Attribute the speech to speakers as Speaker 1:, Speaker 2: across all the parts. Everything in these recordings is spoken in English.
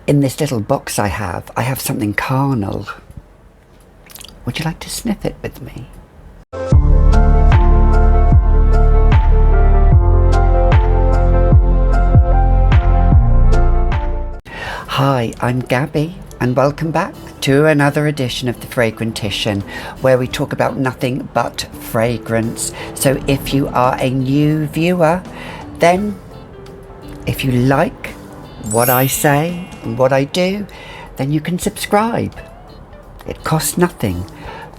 Speaker 1: In this little box I have something carnal. Would you like to sniff it with me? Hi, I'm Gabby and welcome back to another edition of the Fragrantition, where we talk about nothing but fragrance. So if you are a new viewer, then if you like what I say and what I do, then you can subscribe. It costs nothing,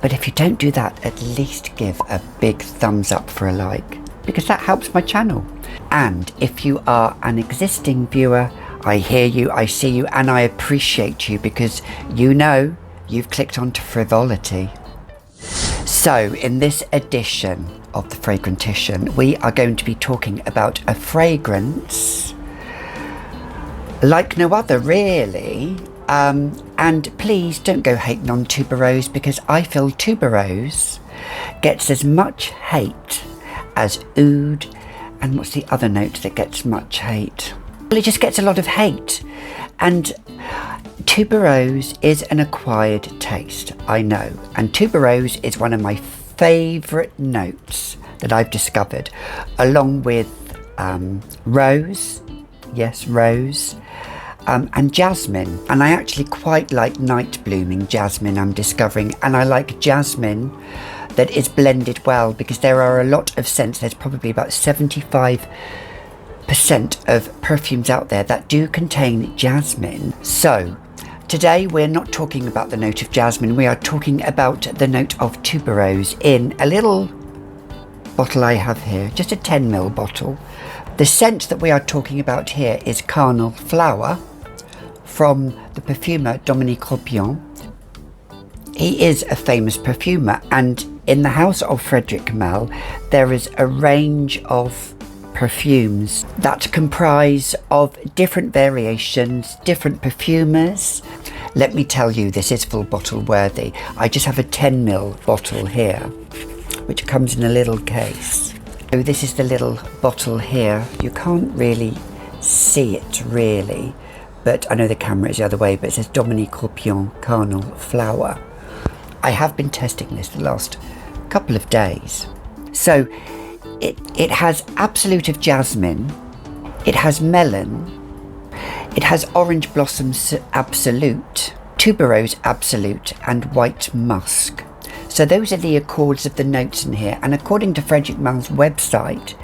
Speaker 1: but if you don't do that, at least give a big thumbs up for a like, because that helps my channel. And if you are an existing viewer, I hear you, I see you, and I appreciate you, because you know you've clicked onto frivolity. So in this edition of the Fragrantition, we are going to be talking about a fragrance like no other, really. And please don't go hating on tuberose, because I feel tuberose gets as much hate as oud, and what's the other note that gets much hate? Well, it just gets a lot of hate. And tuberose is an acquired taste, I know. And tuberose is one of my favourite notes that I've discovered, along with rose, yes, rose, and jasmine. And I actually quite like night blooming jasmine, I'm discovering. And I like jasmine that is blended well, because there are a lot of scents. There's probably about 75% of perfumes out there that do contain jasmine. So today we're not talking about the note of jasmine, we are talking about the note of tuberose in a little bottle I have here, just a 10ml bottle. The scent that we are talking about here is Carnal Flower from the perfumer Dominique Ropion. He is a famous perfumer, and in the house of Frederic Malle there is a range of perfumes that comprise of different variations, different perfumers. Let me tell you, this is full bottle worthy. I just have a 10ml bottle here, which comes in a little case. So this is the little bottle here. You can't really see it really, but I know the camera is the other way, but it says Dominique Ropion Carnal Flower. I have been testing this the last couple of days. So it has absolute of jasmine, it has melon, it has orange blossom absolute, tuberose absolute, and white musk. So those are the accords of the notes in here. And according to Frederic Malle's website,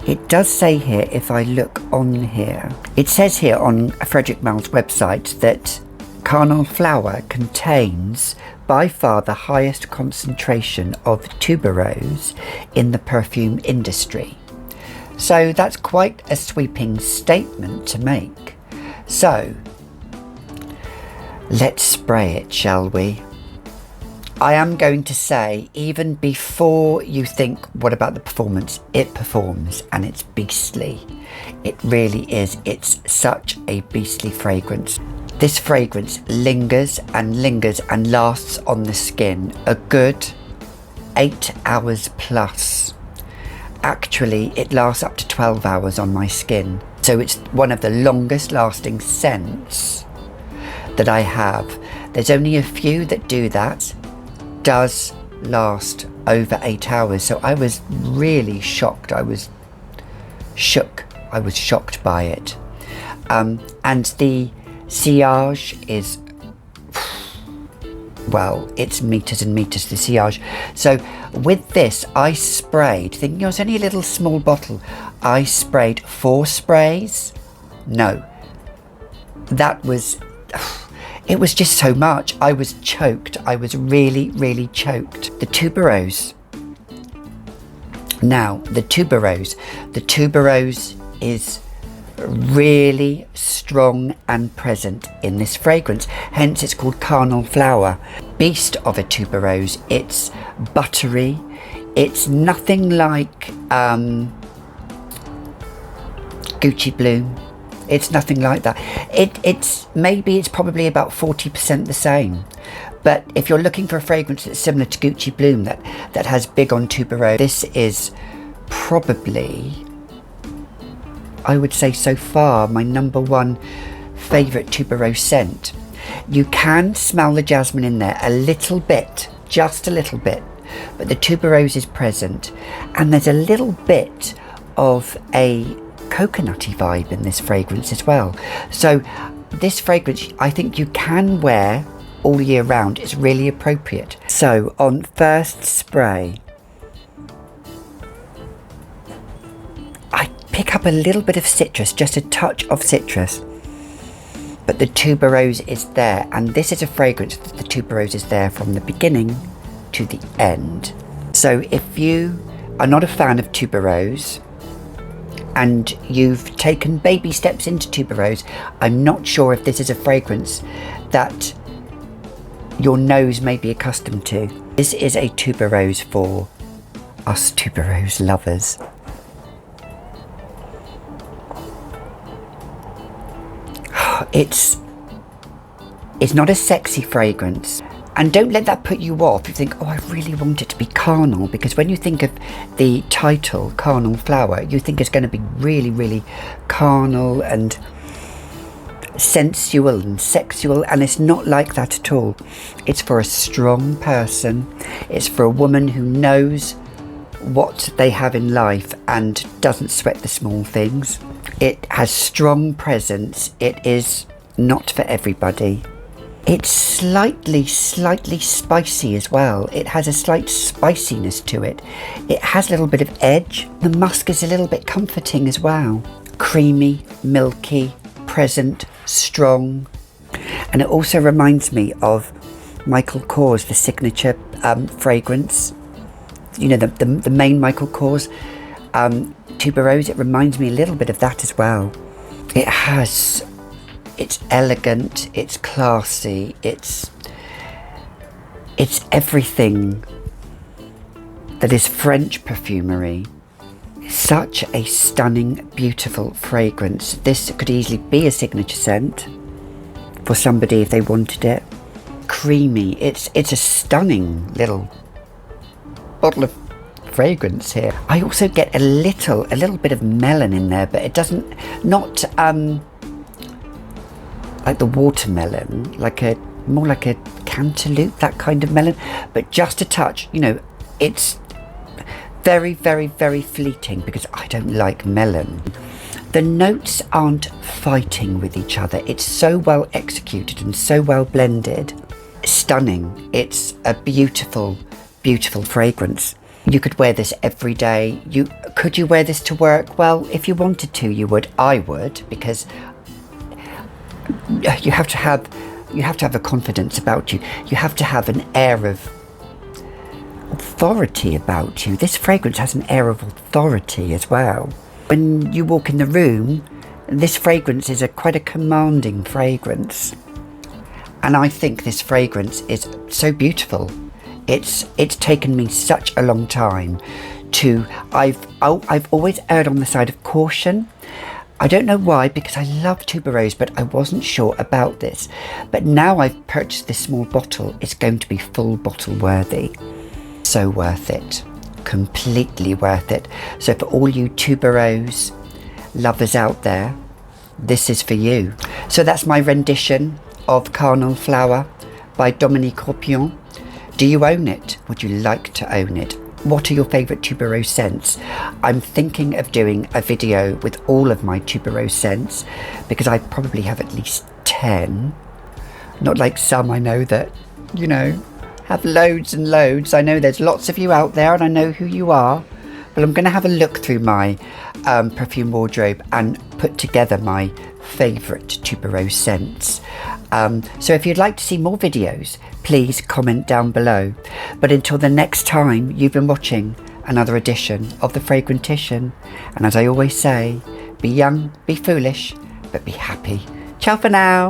Speaker 1: it does say here, if I look on here, it says here on Frederic Malle's website that Carnal Flower contains by far the highest concentration of tuberose in the perfume industry. So that's quite a sweeping statement to make. So let's spray it, shall we? I am going to say, even before you think, what about the performance? It performs, and it's beastly. It really is. It's such a beastly fragrance. This fragrance lingers and lasts on the skin a good 8 hours plus. Actually, it lasts up to 12 hours on my skin. So it's one of the longest lasting scents that I have. There's only a few that do that. Does last over 8 hours. So I was really shocked. I was shook. I was shocked by it. And the sillage is, well, it's meters and meters, the sillage. So with this, I sprayed, thinking it was only a little small bottle, I sprayed 4 sprays. No, that was, it was just so much. I was choked. I was really choked. The tuberose. Now, the tuberose is really strong and present in this fragrance, hence it's called Carnal Flower. Beast of a tuberose. It's buttery. It's nothing like Gucci Bloom. It's nothing like that. It's probably about 40% the same. But if you're looking for a fragrance that's similar to Gucci Bloom, that has big on tuberose, this is probably, I would say so far, my number one favourite tuberose scent. You can smell the jasmine in there a little bit, just a little bit, but the tuberose is present, and there's a little bit of a coconutty vibe in this fragrance as well. So this fragrance I think you can wear all year round. It's really appropriate. So on first spray, I pick up a little bit of citrus, just a touch of citrus, but the tuberose is there, and this is a fragrance that the tuberose is there from the beginning to the end. So if you are not a fan of tuberose and you've taken baby steps into tuberose, I'm not sure if this is a fragrance that your nose may be accustomed to. This is a tuberose for us tuberose lovers. It's not a sexy fragrance, and don't let that put you off. You think, oh, I really want it to be carnal, because when you think of the title Carnal Flower, you think it's going to be really, really carnal and sensual and sexual, and it's not like that at all. It's for a strong person. It's for a woman who knows what they have in life and doesn't sweat the small things. It has strong presence. It is not for everybody. It's slightly spicy as well. It has a slight spiciness to it. It has a little bit of edge. The musk is a little bit comforting as well. Creamy, milky, present, strong. And it also reminds me of Michael Kors, the signature fragrance. You know, the main Michael Kors tuberose. It reminds me a little bit of that as well. It's elegant, it's classy, it's everything that is French perfumery. Such a stunning, beautiful fragrance. This could easily be a signature scent for somebody if they wanted it. Creamy. It's a stunning little bottle of fragrance here. I also get a little bit of melon in there, but it doesn't, not like the watermelon, more like a cantaloupe, that kind of melon, but just a touch. You know, it's very, very, very fleeting because I don't like melon. The notes aren't fighting with each other. It's so well executed and so well blended. Stunning. It's a beautiful, beautiful fragrance. You could wear this every day. Could you wear this to work? Well, if you wanted to, you would. I would, because you have to have a confidence about you. You have to have an air of authority about you. This fragrance has an air of authority as well. When you walk in the room, this fragrance is quite a commanding fragrance. And I think this fragrance is so beautiful. It's taken me such a long time to, I've always erred on the side of caution. I don't know why, because I love tuberose, but I wasn't sure about this. But now I've purchased this small bottle, it's going to be full bottle worthy. So worth it. Completely worth it. So for all you tuberose lovers out there, this is for you. So that's my rendition of Carnal Flower by Dominique Ropion. Do you own it? Would you like to own it? What are your favourite tuberose scents? I'm thinking of doing a video with all of my tuberose scents, because I probably have at least 10. Not like some I know that, you know, have loads and loads. I know there's lots of you out there and I know who you are. But I'm going to have a look through my perfume wardrobe and put together my favourite tuberose scents. So if you'd like to see more videos, please comment down below. But until the next time, you've been watching another edition of The Fragrantician. And as I always say, be young, be foolish, but be happy. Ciao for now.